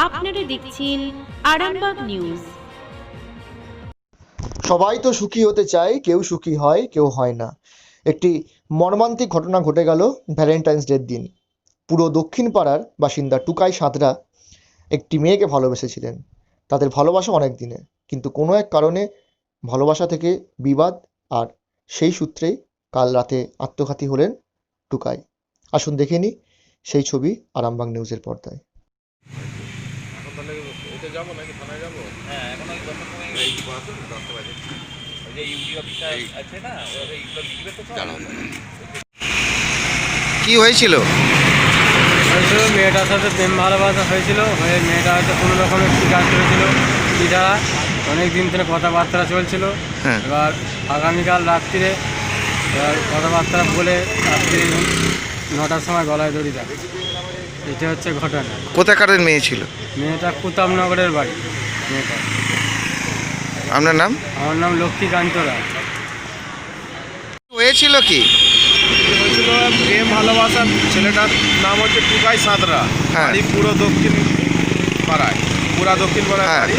আপনারা দেখছেন আরামবাগ নিউজ। সবাই তো সুখী হতে চায়, কেউ সুখী হয়, কেউ হয় না। একটি মর্মান্তিক ঘটনা ঘটে গেল ভ্যালেন্টাইন্স ডের দিন। পুরো দক্ষিণ পাড়ার বাসিন্দা টুকাই সাঁতরা একটি মেয়েকে ভালোবেসেছিলেন। তাদের ভালোবাসা অনেক দিনের, কিন্তু কোনো এক কারণে ভালোবাসা থেকে বিবাদ, আর সেই সূত্রেই কাল রাতে আত্মঘাতী হলেন টুকাই। আসুন দেখে নিই সেই ছবি আরামবাগ নিউজের পর্দায়। এখন তাহলে ওতে যাবো নাকি থানায় যাবো? হ্যাঁ, এখন ওই 10টার সময় এই কি বাস 10টা বাজে ওই যে ইউডি অফিসার আছে না, ওরা এইগুলো লিখবে তো সব। কি হয়েছিল? মেয়েটার সাথে প্রেম ভালোবাসা হয়েছিল, হয়ে মেয়েটা হয়তো কোনো রকমের স্বীকার করেছিল। এটা অনেক দিন ধরে কথাবার্তা চলছিল। হ্যাঁ। এবার আগামীকাল রাত্রিরে এবার কথাবার্তা বলে রাত্রি 9টার সময় গলায় দড়ি দেয়। এটা হচ্ছে ঘটনা। কোথাকারের মেয়ে ছিল? মেয়েটা কুতাবনগরের বাড়ি। মেয়েটা, আপনার নাম? আমার নাম লক্ষ্মীকান্ত রায়। হয়েছিল কি? হয়েছিল প্রেম ভালোবাসা। ছেলেটার নাম হচ্ছে টুকাই সাঁতরা, হ্যাঁ। বাড়ি পুরো দক্ষিণ পাড়ায়, পুরা দক্ষিণ পাড়ায় হ্যাঁ। বাড়ি।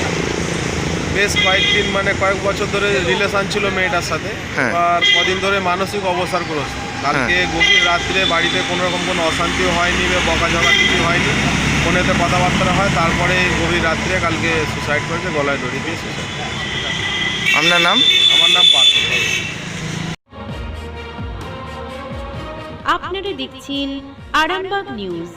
বেশ কয়েকদিন কয়েক বছর ধরে রিলেশন ছিল মেয়েটার সাথে। হ্যাঁ। আর কদিন ধরে মানসিক অবসাদগ্রস্ত। কালকে গভীর রাত্রে বাড়িতে কোনো রকম কোনো অশান্তিও হয়নি বা বকাঝকা কিছু হয়নি, ফোনেতে কথাবার্তা হয়। তারপরে গভীর রাত্রে কালকে সুসাইড করেছে, গলায় দড়ি দিয়ে সুসাইড। আপনার নাম? আমার নাম পার্থ। আপনারা দেখছেন আরামবাগ নিউজ।